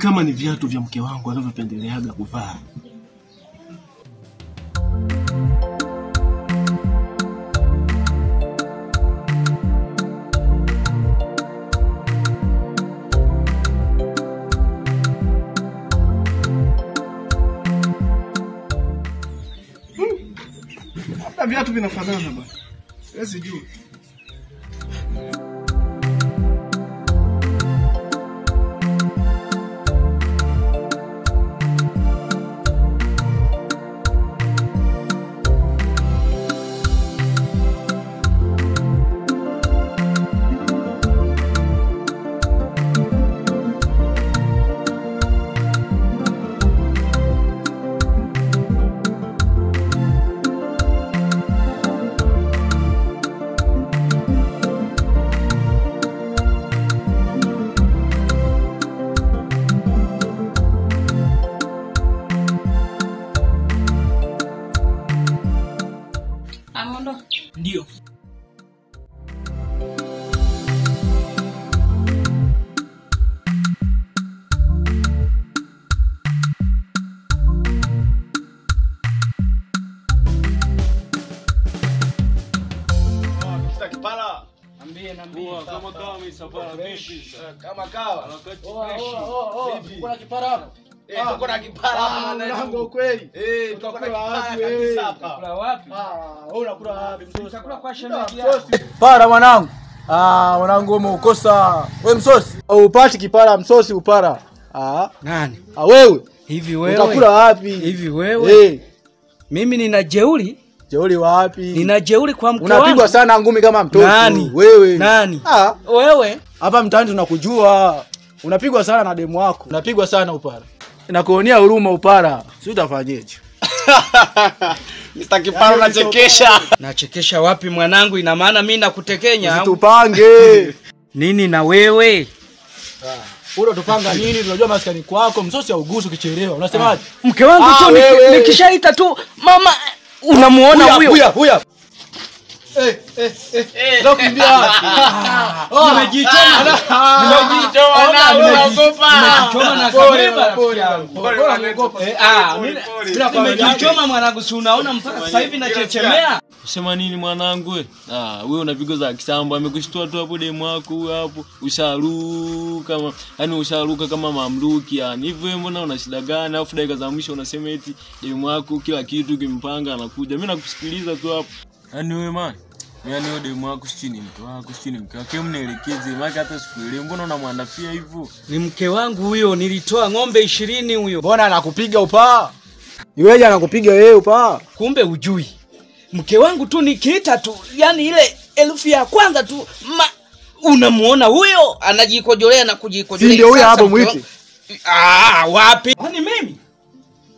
kama ni viatu vya mke wangu anavyopendeleaga kuvaa. Hata viatu vinafanana bwana. Siwezi jua. Ndio. Kama kawa. Kuna kipara hapo. Tuko na kipara hapa Mlango kweli. Tutakula wapi wewe? Kula wapi? Wewe unakula wapi msosi? Chakula kwa shemeji yako. Para mwanangu. Mwanangu umeukosa. Wewe msosi. Upati kipara msosi upara. Nani? Wewe. Hivi wewe. Utakula wapi? Hivi wewe. Mimi nina jeuri. Jeuri wapi? Nina jeuri kwa mke wangu. Unapigwa sana ngumi kama mtoto. Nani? Wewe. Nani? Wewe. Hapa mtaani tunakujua. Unapigwa sana na demu wako. Unapigwa sana upara. Nakuonea huruma upara. Si utafanyeje? Mr. Kipara unachekesha. Nachekesha wapi mwanangu? Ina maana mimi nakutekenya. Tupange. Nini na wewe? Uro tupanga nini? Tunajua maskani kwako msosi haugusu kichelewa. Unasemaje? Mke wangu tu nikishaita tu mama unamuona huyo. Huyo. Ndio kimbia. Nimejichoma na unaogopa. Nimejichoma na kabeba. Nimejichoma mwanangu, si unaona mpaka sasa hivi nachechemea. Sema nini mwanangu wewe? Wewe una pigo za kisambo, amekushtua tu hapo demu wako huyo hapo. Usharuka kama mamluki yani. Hivyo wewe mbona una shida gani? Alafu dakika za mwisho unasema eti demu wako kila kitu kimpanga anakuja. Mimi nakusikiliza tu hapo. Yaani wewe man, yaani wewe demu wako chini mke wako chini mke wako mnaelekeze maki hata sikuelewi. Mbona unamwandafia hivyo? Ni mke wangu huyo, nilitoa ng'ombe 20 huyo. Mbona anakupiga upaa? Iweje anakupiga wewe upaa? Kumbe ujui. Mke wangu tu nikiita tu, yani ile elfu ya kwanza tu unamuona huyo anajikojolea na kujikojolea. Si ndio huyo hapo mwite? Wapi? Kwani mimi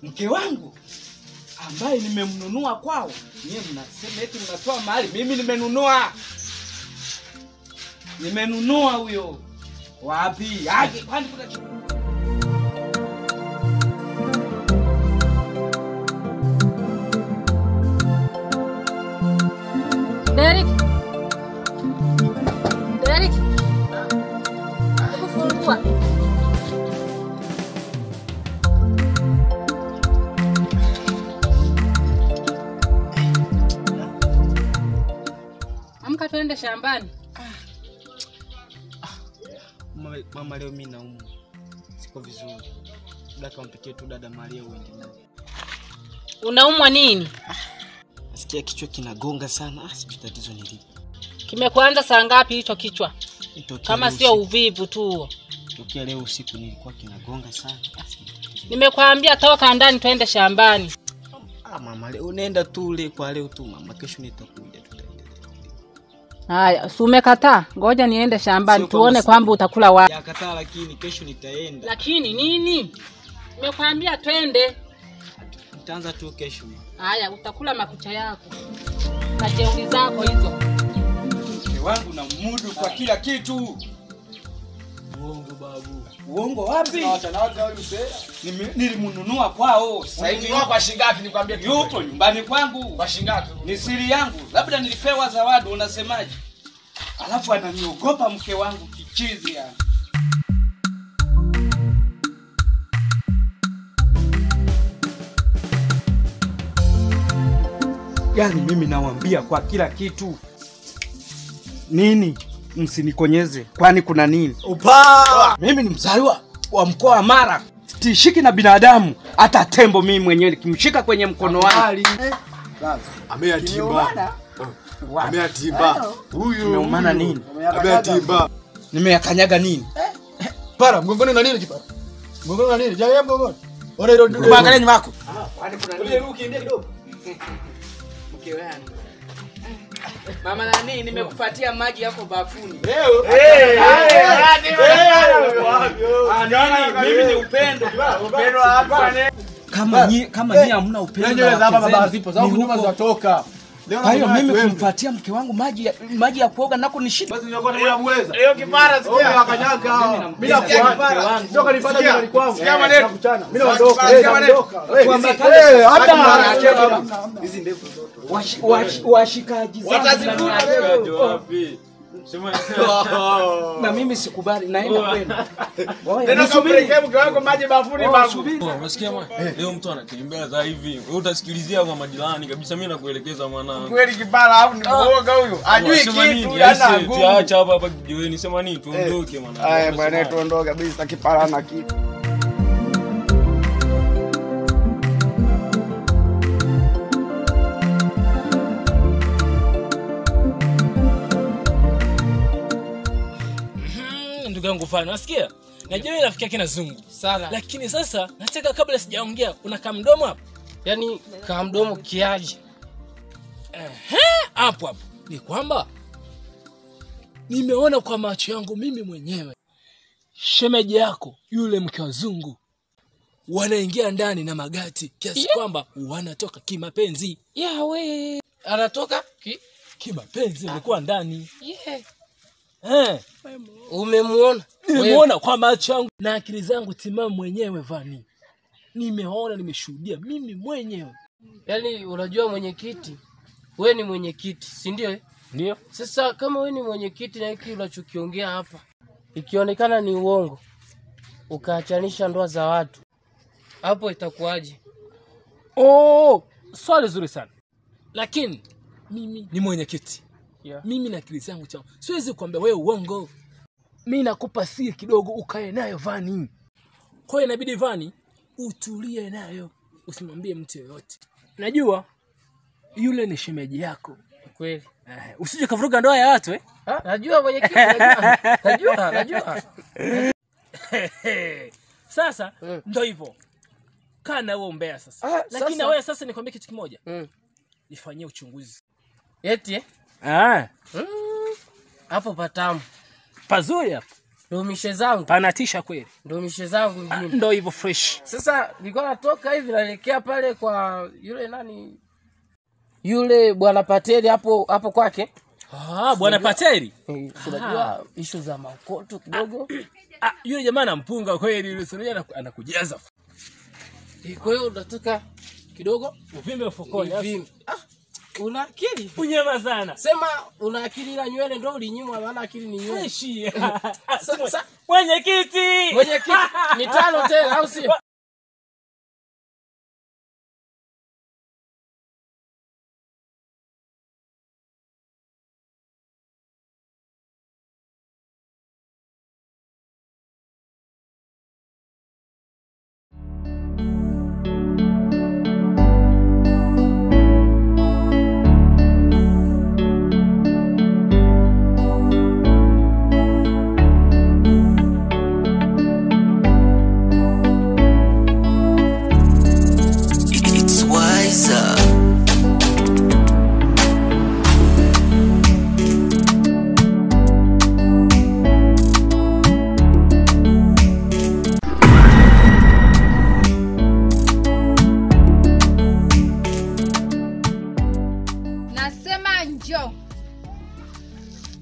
mke wangu ambaye nimemnunua kwao, nyie mnasema eti mnatoa mahali, mimi nimenunua huyo. Wapi? Aje kwani kuna Derek. Kufungua. Amka tuende shambani. Mama leo mimi naumwa. Siko vizuri. Dada mpikie tu dada Maria uende naye. Unaumwa nini? Nasikia kichwa kinagonga sana. Sijui tatizo ni lipi. Kimekuanza saa ngapi hicho kichwa? Kama sio uvivu tu. Tokea leo usiku nilikuwa kinagonga sana. Nimekwambia toka ndani tuende shambani. Mama leo unaenda tu kwa leo tu mama, kesho nitakuja tutaenda. Haya, si umekataa? Ngoja niende shambani tuone kwamba utakula wapi. Nakataa lakini kesho nitaenda. Lakini nini? Nimekwambia twende. Nitaanza tu kesho. Haya, utakula makucha yako. Na jeuri zako hizo. Mke wangu na mudu kwa kila kitu. Uongo babu. Uongo wapi? Watanaga wewe mzee. Nilimnunua kwao. Sasa hivi kwa shingapi nikwambie tu. Yupo nyumbani kwangu. Kwa shingapi? Ni siri yangu. Labda nilipewa zawadi, unasemaje? Alafu ananiogopa mke wangu kichizi yani. gani mimi nawaambia kwa kila kitu. Nini? Msinikonyeze. Kwani kuna nini? Mimi ni mzaliwa wa mkoa wa Mara. Tishiki na binadamu, hata tembo mimi mwenyewe kimshika kwenye mkono wangu. Ameyatimba. Ameyatimba. Huyu Umeumana nini? ameyatimba. Nimeyakanyaga nini? Para, mgongoni na nini kipara? Mgongoni na nini? Jaye mgongoni. Ona hilo ndio. Kuangalia nyuma yako. Kwani kuna nini? Ule ukiingia kidogo. Mke wangu. Mama nani nimekupatia maji yako bafuni. Mimi ni upendo. Upendo hapa. Kama nyinyi hamna upendo. Ndio hapa baba zipo. Zangu nyuma zinatoka. Kwa hiyo mimi kumpatia mke wangu maji ya kuoga nako ni shida. Basi nilikuwa nataka muweza. Leo kipara sikia. Wewe wakanyaga. Mimi nakuacha. Sio kanipata nyumbani kwangu. Sikia maneno. Mimi naondoka. Hata hizi ndevu zote. Washikaji zangu Watazifuta leo. Wapi? Sema na mimi sikubali, naenda kwenu. Nenda kapelekea mke wako maji bafuni babu. unasikia mwana? Leo mtu anatembea za hivi. Wewe utasikilizia kwa majirani kabisa, mimi nakuelekeza mwanangu. Kweli kipara au ni mwoga huyo. Ajui kitu ana nguvu. Tuacha hapa jioni, sema nini tuondoke mwanangu. Haya bwana tuondoke kabisa kipara na kitu. Ndugu yangu fana, unasikia? Najua wewe rafiki yake na Zungu. Sana. Lakini sasa nataka kabla sijaongea una mdomo hapo. Yaani kama mdomo kiaje? Hapo ni kwamba nimeona kwa macho yangu mimi mwenyewe shemeji yako yule mke wa Zungu wanaingia ndani na magati kiasi kwamba wanatoka kimapenzi. Yawe. Anatoka Kimapenzi alikuwa ndani. Umemuona? Nimeona kwa macho yangu na akili zangu timamu mwenyewe Vani. Nimeona, nimeshuhudia mimi mwenyewe. Yaani unajua mwenyekiti, wewe ni mwenyekiti, si ndio? Ndio. Sasa kama wewe ni mwenyekiti na hiki unachokiongea hapa ikionekana ni uongo, ukaachanisha ndoa za watu, hapo itakuwaje? Swali zuri sana. Lakini mimi ni mwenyekiti. Mimi na akili zangu chao. Siwezi kuambia wewe uongo. Mimi nakupa siri kidogo ukae nayo Vani. Kwa hiyo inabidi Vani utulie nayo. Usimwambie mtu yeyote. Najua yule ni shemeji yako. Kweli. Usije kavuruga ndoa ya watu Najua mwenyekiti, najua. Sasa ndio hivyo. Kana wewe umbea sasa. Lakini sasa na wewe sasa nikwambie kitu kimoja. Nifanyie uchunguzi. Eti hapo patamu. Pazuri hapo. Ndio mishe zangu. Panatisha kweli. Ndio mishe zangu mjini. Ndio hivyo fresh. Sasa nilikuwa natoka hivi naelekea pale kwa yule nani? Yule bwana Pateli hapo kwake. Bwana Pateli. Unajua issue za makoto kidogo. Yule jamaa anampunga kweli, yule sura anakujaza. Kwa hiyo unataka kidogo uvimbe ufukoni. Una akili? Unyama sana. Sema una akili ila nywele ndio ulinyimwa, maana akili ni nywele. Mwenyekiti. Ni tano tena au sio?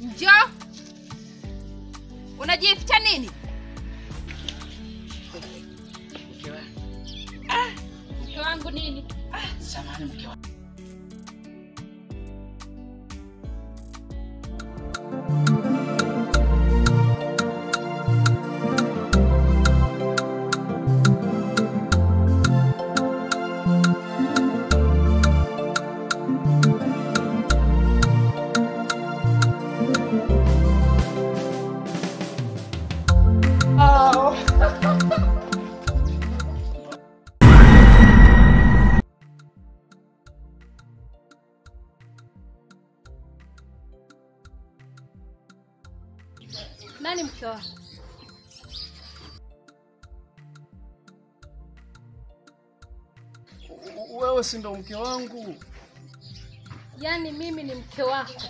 Njoo. Unajificha nini? Mke wangu nini? Samahani mke wangu. mke wako. Wewe si ndo mke wangu? Yaani mimi ni mke wako.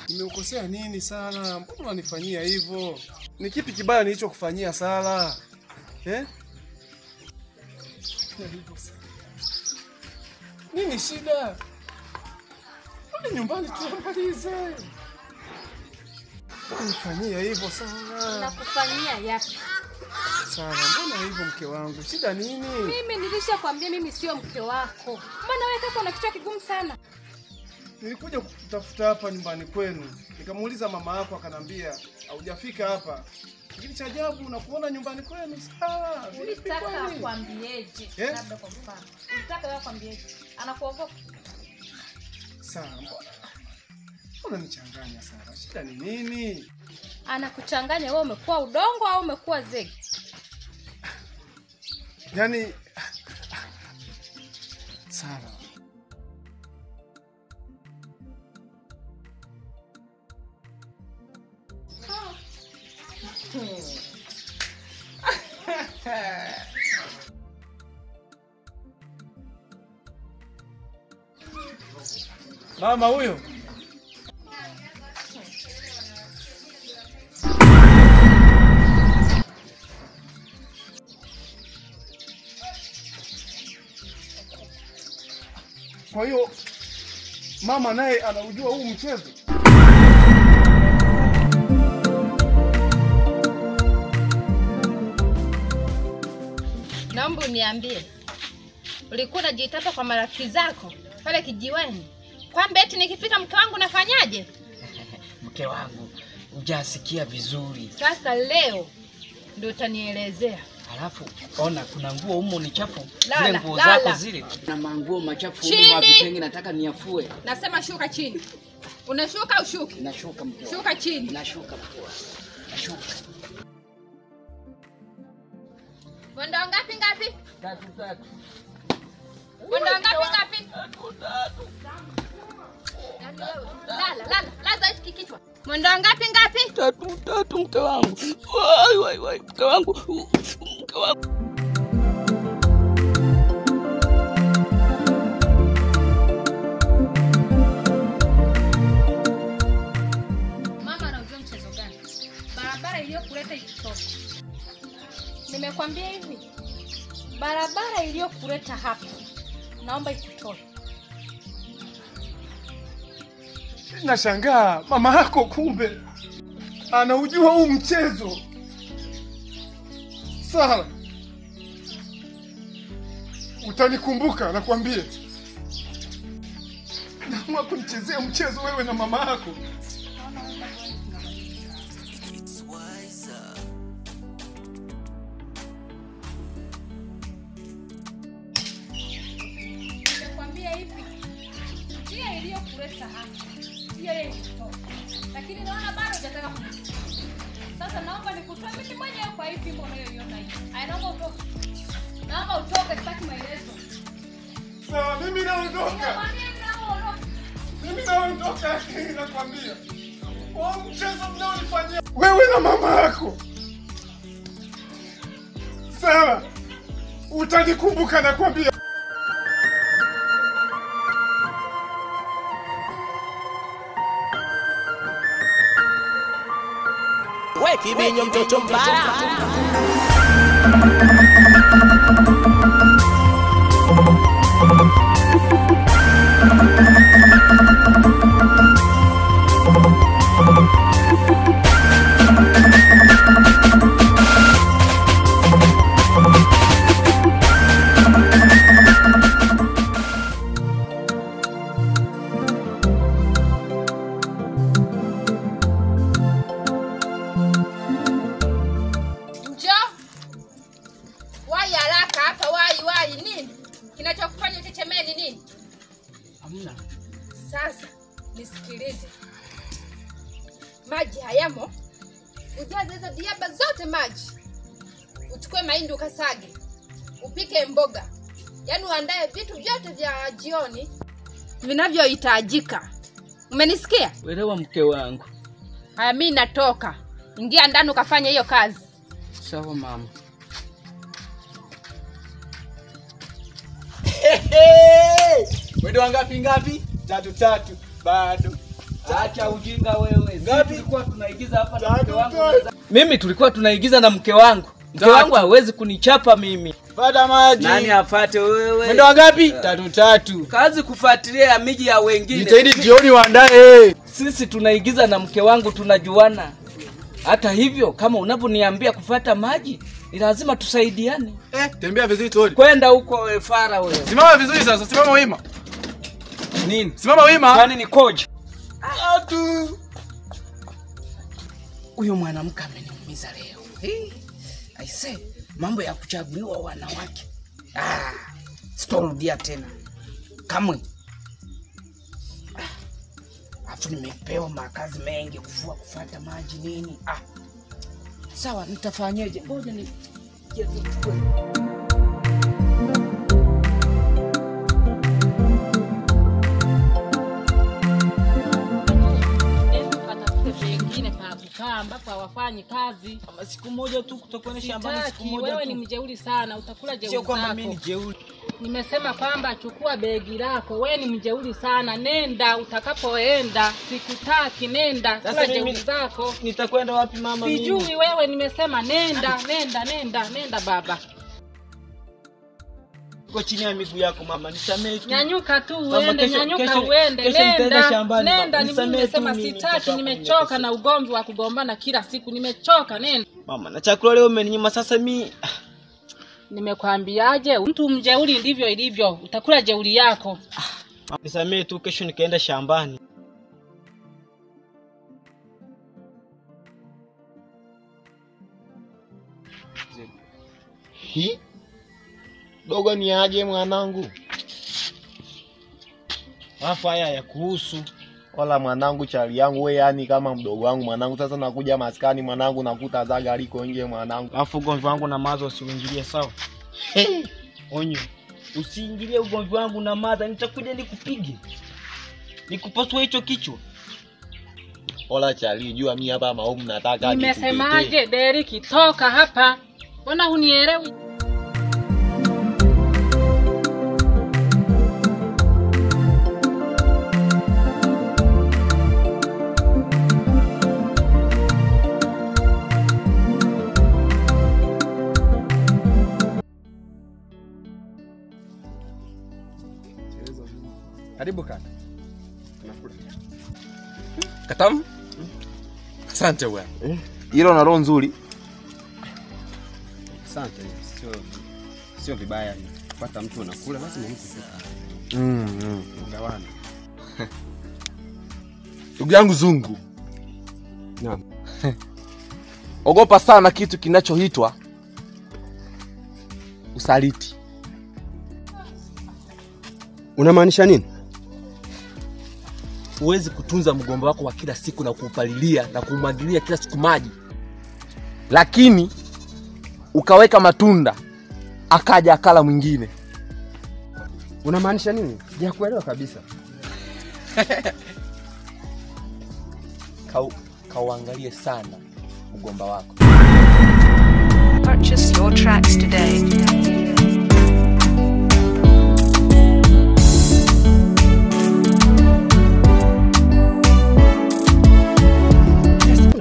Nimeukosea nini Sara? Mbona unanifanyia hivyo? Ni kipi kibaya nilichokufanyia Sara? Nini shida? Rudi nyumbani tuamalize. Unifanyia hivyo Sara? Nakufanyia yapi? Sara, mbona hivyo mke wangu? Shida nini? Mimi nilishakwambia mimi sio mke wako. Mbona wewe kaka una kichwa kigumu sana? Nilikuja kukutafuta hapa nyumbani kwenu. Nikamuuliza mama yako akanambia haujafika hapa. Kitu cha ajabu nakuona nyumbani kwenu Sara. Ulitaka akwambieje? Labda kwa mfano. Ulitaka wewe akwambieje? Anakuogopa. Sara, mbona nichanganya Sara? Shida ni nini? Anakuchanganya wewe umekuwa udongo au umekuwa zege? Yaani Sara. Mama huyo. Kwa hiyo mama naye anaujua huu mchezo? Naomba uniambie. Ulikuwa unajitapa kwa marafiki zako pale kijiweni kwamba eti nikifika mke wangu nafanyaje? Mke wangu, hujasikia vizuri. Sasa leo ndio utanielezea. Alafu ona kuna nguo humo ni chafu. Lala, Zile nguo lala. zako zile. Na manguo machafu Chini. humo mavitenge nataka niafue. Nasema shuka chini. Unashuka au shuki? Nashuka mke wangu. Shuka chini. Nashuka mke wangu. Nashuka. Mwendo ngapi ngapi? 3. Mwendo ngapi? Lala, laza hiki kichwa. Mwendo ngapi? 3 mke wangu. Wai mke wangu. Mke wangu. Mama anajua mchezo gani? Barabara iliyokuleta ikitoka. Nimekwambia hivi. Barabara iliyokuleta hapa. Naomba ikutoe. Nashangaa mama yako kumbe anaujua huu mchezo. Sara, utanikumbuka nakwambia. Naamua kunichezea mchezo wewe na mama yako. Nimekwambia hivi. Njia iliyokuleta hapa. Hiyo ikitoka. Lakini naona bado hujataka kunisikia. Sasa naomba nikutoe mimi mwenyewe kwa hivi fimbo unayoiona hii. Naomba utoke. Naomba utoke, sitaki maelezo. Sawa, mimi naondoka. Nimekwambia naondoka. Mimi naondoka, lakini nakwambia. Huu mchezo mnaonifanyia wewe na mama yako. Sawa. Utanikumbuka nakwambia. We kibinyo mtoto mbaya. Kinachokufanya uchechemee ni nini? Hamna. Sasa nisikilize. Maji hayamo. Ujaze hizo diaba zote maji. Uchukue mahindi ukasage. Upike mboga. Yaani uandae vitu vyote vya jioni vinavyohitajika. Umenisikia? Wewe mke wangu. Haya mimi natoka. Ingia ndani ukafanya hiyo kazi. Sawa mama. Mwendo wangapi ngapi? 3 bado. Acha ujinga wewe. Ngapi tulikuwa tunaigiza hapa na mke wangu? Mimi tulikuwa tunaigiza na mke wangu. Mke wangu hawezi kunichapa mimi. Pata maji. Nani afate wewe? Mwendo wangapi? 3. Kazi kufuatilia miji ya wengine. Jitahidi jioni waandae. Sisi tunaigiza na mke wangu tunajuana. Hata hivyo kama unavyoniambia kufuata maji, ni lazima tusaidiane. Tembea vizuri tuone. Kwenda huko wewe fara wewe. Simama vizuri sasa, simama wima. Nini? Simama wima. Kwani ni coach? Atu. Huyo mwanamke ameniumiza leo. I say, mambo ya kuchaguliwa wanawake. Sitorudia tena. Kamwe. Afu nimepewa makazi mengi kufua kufuata maji nini. Sawa, nitafanyaje? Ngoja ni ambapo hawafanyi kazi. Kama siku moja tu kutokwenda shambani siku moja. Wewe ni mjeuri sana, utakula jeuri. Sio kwamba mimi ni jeuri. Nimesema kwamba chukua begi lako. Wewe ni mjeuri sana. Nenda utakapoenda. Sikutaki, nenda. Kula jeuri zako. Nitakwenda wapi mama mimi? Sijui wewe, nimesema nenda baba. Uko chini ya miguu yako mama, nisamee tu. Nyanyuka tu uende, nyanyuka uende. Nenda, nimesema sitaki, nimechoka na ugomvi wa kugombana kila siku. Nimechoka, nenda. Mama, na chakula leo umeninyima sasa mimi. Nimekwambiaje? Mtu mjeuri ndivyo ilivyo. Utakula jeuri yako. Nisamee tu, kesho nikaenda shambani. Dogo ni aje mwanangu? Haya ya kuhusu. Wala mwanangu chali yangu wewe, yani kama mdogo wangu mwanangu. Sasa nakuja maskani mwanangu, nakuta zaga liko nje mwanangu. Alafu ugomvi wangu na Maza usiingilie, sawa? Onyo. Usiingilie ugomvi wangu na Maza, nitakuja nikupige. Nikupasua hicho kichwa. Wala chali, jua mimi hapa maomu nataka nimesemaje Derek, toka hapa. Mbona hunielewi? Karibu kaka. Tunakula. Katamu? Asante wewe. Hilo na roho nzuri. Asante. Sio vibaya kupata mtu anakula lazima mtu sika. Gawana. Ndugu yangu Zungu. Naam. Ogopa sana kitu kinachoitwa usaliti. Unamaanisha nini? Huwezi kutunza mgomba wako wa kila siku na kuupalilia na kumwagilia kila siku maji, lakini ukaweka matunda akaja akala mwingine. Unamaanisha nini? Sijakuelewa kabisa. Kauangalie sana mgomba wako. Purchase your tracks today.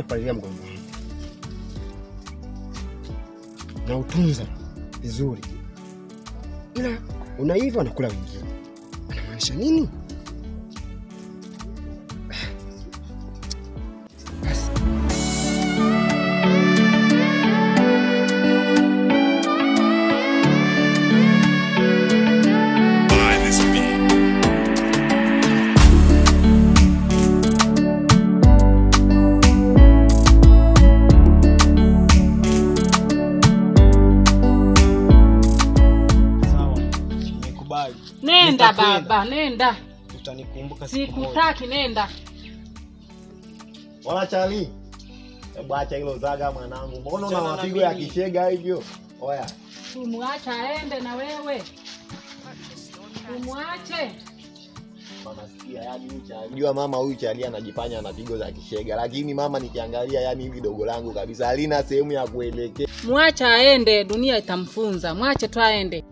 Palilia mgomba na utunza vizuri, ila unaiva unakula wengine. Unamaanisha nini? Nenda baba, nenda. Utanikumbuka siku moja. Sikutaki, nenda. Wala chali. Hebu acha hilo zaga mwanangu. Mbona una mapigo ya kishega hivyo? Oya. Tumwacha aende na wewe. Tumwache. Mama sikia, yani unajua mama huyu chali anajifanya ana pigo za kishega, lakini mama nikiangalia yani hili dogo langu kabisa halina sehemu ya kuelekea. Mwacha aende, dunia itamfunza. Mwache tu aende.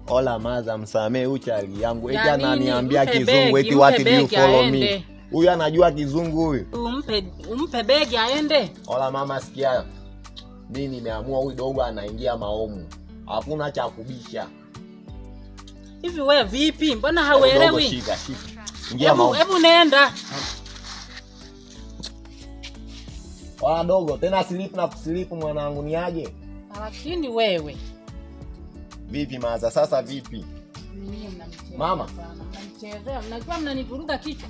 Ola maza msamee huyu chali yangu. Eti Ya nini? ananiambia Mpe kizungu begi, eti what mpe do you begi follow aende. me. Huyu anajua kizungu huyu. Umpe begi aende. Ola mama sikia. Mimi nimeamua huyu dogo anaingia maomu. Hakuna cha kubisha. Hivi wewe vipi? Mbona hauelewi? Shika. Ingia maomu. Hebu nenda. Ola dogo, tena slip na kuslip mwanangu ni aje? Lakini wewe. Vipi maza sasa vipi? Mama. Mnanichezea, mnajua mnanivuruga kichwa.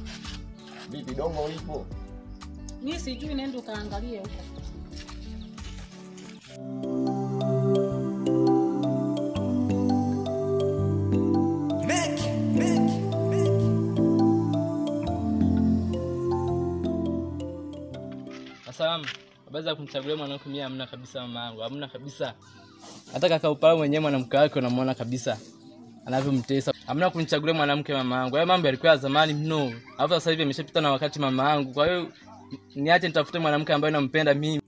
Vipi dongo ipo? Mimi sijui, nenda kaangalie huko. Asalamu. Baada kunichagulia mwanamke mimi hamna kabisa mama yangu. Hamna kabisa. Hata kaka Upala mwenyewe mwanamke wake unamwona kabisa anavyomtesa. Hamna kunichagulia mwanamke mama yangu. Hayo mambo yalikuwa ya zamani mno. Alafu sasa hivi ameshapita na wakati mama yangu. Kwa hiyo niache nitafute mwanamke ambaye nampenda mimi.